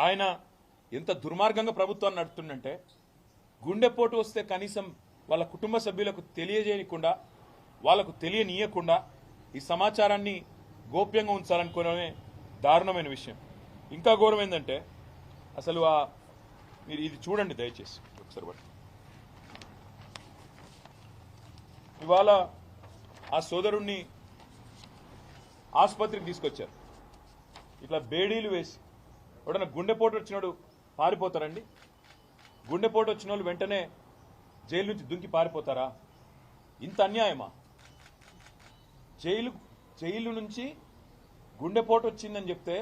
ఆయన ఎంత దుర్మార్గంగా ప్రభుత్వాన్ని నడుపుతుందంటే గుండెపోటు వస్తే కనీసం వాళ్ళ కుటుంబ సభ్యులకు తెలియజేయకుండా వాళ్ళకు తెలియనీయకుండా ఈ సమాచారాన్ని గోప్యంగా ఉంచాలనుకోవడమే దారుణమైన విషయం. ఇంకా ఘోరం ఏంటంటే అసలు మీరు ఇది చూడండి దయచేసి ఒకసారి బట్టి. ఇవాళ ఆ సోదరుణ్ణి ఆసుపత్రికి తీసుకొచ్చారు. ఇట్లా బేడీలు వేసి ఎవడన్నా గుండెపోటు వచ్చినాడు పారిపోతారండి? గుండెపోటు వచ్చిన వాళ్ళు వెంటనే జైలు నుంచి దుంకి పారిపోతారా? ఇంత అన్యాయమా? జైలు నుంచి గుండెపోటు వచ్చిందని చెప్తే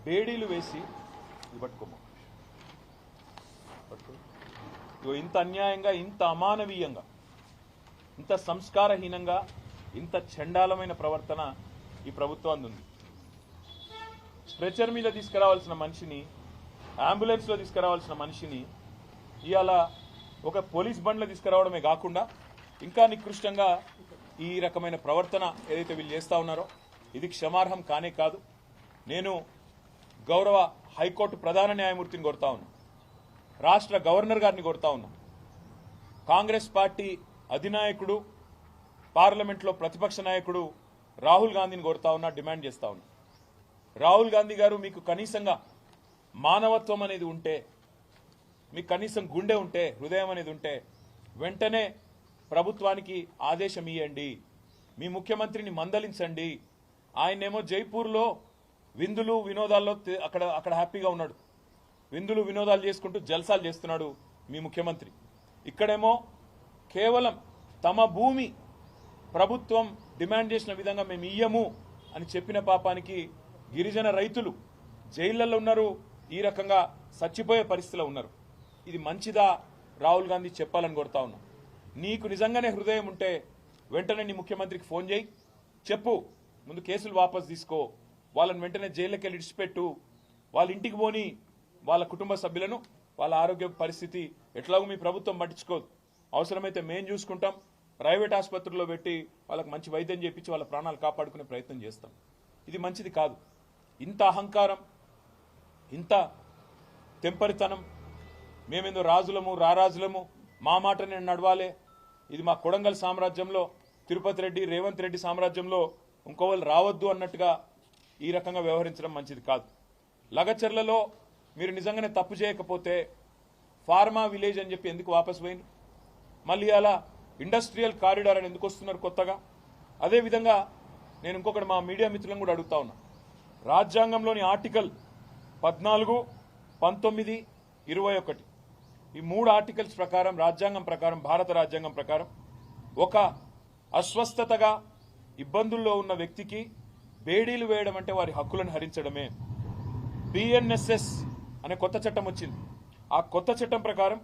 బేడీలు వేసి పట్టుకోమా ఇంత అన్యాయంగా, ఇంత అమానవీయంగా, ఇంత సంస్కారహీనంగా, ఇంత చండాలమైన ప్రవర్తన ఈ ప్రభుత్వానికి ఉంది. స్ట్రెచర్ మీద తీసుకురావాల్సిన మనిషిని, అంబులెన్స్లో తీసుకురావాల్సిన మనిషిని ఇవాళ ఒక పోలీస్ బండ్లో తీసుకురావడమే కాకుండా ఇంకా నికృష్టంగా ఈ రకమైన ప్రవర్తన ఏదైతే వీళ్ళు చేస్తా ఉన్నారో ఇది క్షమార్హం కానే కాదు. నేను గౌరవ హైకోర్టు ప్రధాన న్యాయమూర్తిని కోరుతా ఉన్నా, రాష్ట్ర గవర్నర్ గారిని కోరుతా ఉన్నా, కాంగ్రెస్ పార్టీ అధినాయకుడు, పార్లమెంట్లో ప్రతిపక్ష నాయకుడు రాహుల్ గాంధీని కోరుతా ఉన్నా, డిమాండ్ చేస్తా ఉన్నా. రాహుల్ గాంధీ గారు, మీకు కనీసంగా మానవత్వం అనేది ఉంటే, మీకు కనీసం గుండె ఉంటే, హృదయం అనేది ఉంటే వెంటనే ప్రభుత్వానికి ఆదేశం ఇవ్వండి. మీ ముఖ్యమంత్రిని మందలించండి. ఆయనేమో జైపూర్లో విందులు వినోదాల్లో అక్కడ హ్యాపీగా ఉన్నాడు, విందులు వినోదాలు చేసుకుంటూ జల్సాలు చేస్తున్నాడు మీ ముఖ్యమంత్రి. ఇక్కడేమో కేవలం తమ భూమి ప్రభుత్వం డిమాండ్ చేసిన విధంగా మేము ఇయ్యము అని చెప్పిన పాపానికి గిరిజన రైతులు జైళ్లలో ఉన్నారు, ఈ రకంగా చచ్చిపోయే పరిస్థితిలో ఉన్నారు. ఇది మంచిదా? రాహుల్ గాంధీ చెప్పాలని కోరుతా ఉన్నా. నీకు నిజంగానే హృదయం ఉంటే వెంటనే నీ ముఖ్యమంత్రికి ఫోన్ చేయి, చెప్పు, ముందు కేసులు వాపసు తీసుకో, వాళ్ళని వెంటనే జైల్లోకి వెళ్ళి ఇడిచిపెట్టు, వాళ్ళ ఇంటికి పోని, వాళ్ళ కుటుంబ సభ్యులను, వాళ్ళ ఆరోగ్య పరిస్థితి ఎట్లాగో మీ ప్రభుత్వం పట్టించుకోదు, అవసరమైతే మేం చూసుకుంటాం, ప్రైవేట్ ఆసుపత్రుల్లో పెట్టి వాళ్ళకి మంచి వైద్యం చేపించి వాళ్ళ ప్రాణాలు కాపాడుకునే ప్రయత్నం చేస్తాం. ఇది మంచిది కాదు. ఇంత అహంకారం, ఇంత తెంపరితనం, మేమేందో రాజులము రారాజులము, మా మాట నేను నడవాలే, ఇది మా కొడంగల్ సామ్రాజ్యంలో తిరుపతి రెడ్డి రేవంత్ రెడ్డి సామ్రాజ్యంలో ఇంకోవాళ్ళు రావద్దు అన్నట్టుగా ఈ రకంగా వ్యవహరించడం మంచిది కాదు. లగచర్లలో మీరు నిజంగానే తప్పు చేయకపోతే ఫార్మా విలేజ్ అని చెప్పి ఎందుకు వాపసు పోయింది? మళ్ళీ అలా ఇండస్ట్రియల్ కారిడార్ అని ఎందుకు వస్తున్నారు కొత్తగా? అదేవిధంగా నేను ఇంకొకటి మా మీడియా మిత్రులను కూడా అడుగుతా ఉన్నా. రాజ్యాంగంలోని ఆర్టికల్ 14, 19, 21 ఈ 3 ఆర్టికల్స్ ప్రకారం, రాజ్యాంగం ప్రకారం, భారత రాజ్యాంగం ప్రకారం ఒక అస్వస్థతగా ఇబ్బందుల్లో ఉన్న వ్యక్తికి బేడీలు వేయడం అంటే వారి హక్కులను హరించడమే. బిఎన్ఎస్ఎస్ అనే కొత్త చట్టం వచ్చింది. ఆ కొత్త చట్టం ప్రకారం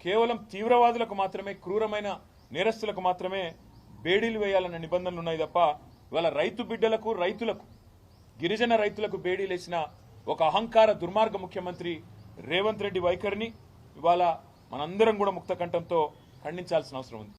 కేవలం తీవ్రవాదులకు మాత్రమే, క్రూరమైన నేరస్తులకు మాత్రమే బేడీలు వేయాలన్న నిబంధనలు ఉన్నాయి తప్ప ఇవాళ రైతు బిడ్డలకు, రైతులకు, గిరిజన రైతులకు బేడీలు వేసిన ఒక అహంకార దుర్మార్గ ముఖ్యమంత్రి రేవంత్ రెడ్డి వైఖరిని ఇవాళ మనందరం కూడా ముక్త కంఠంతో ఖండించాల్సిన అవసరం ఉంది.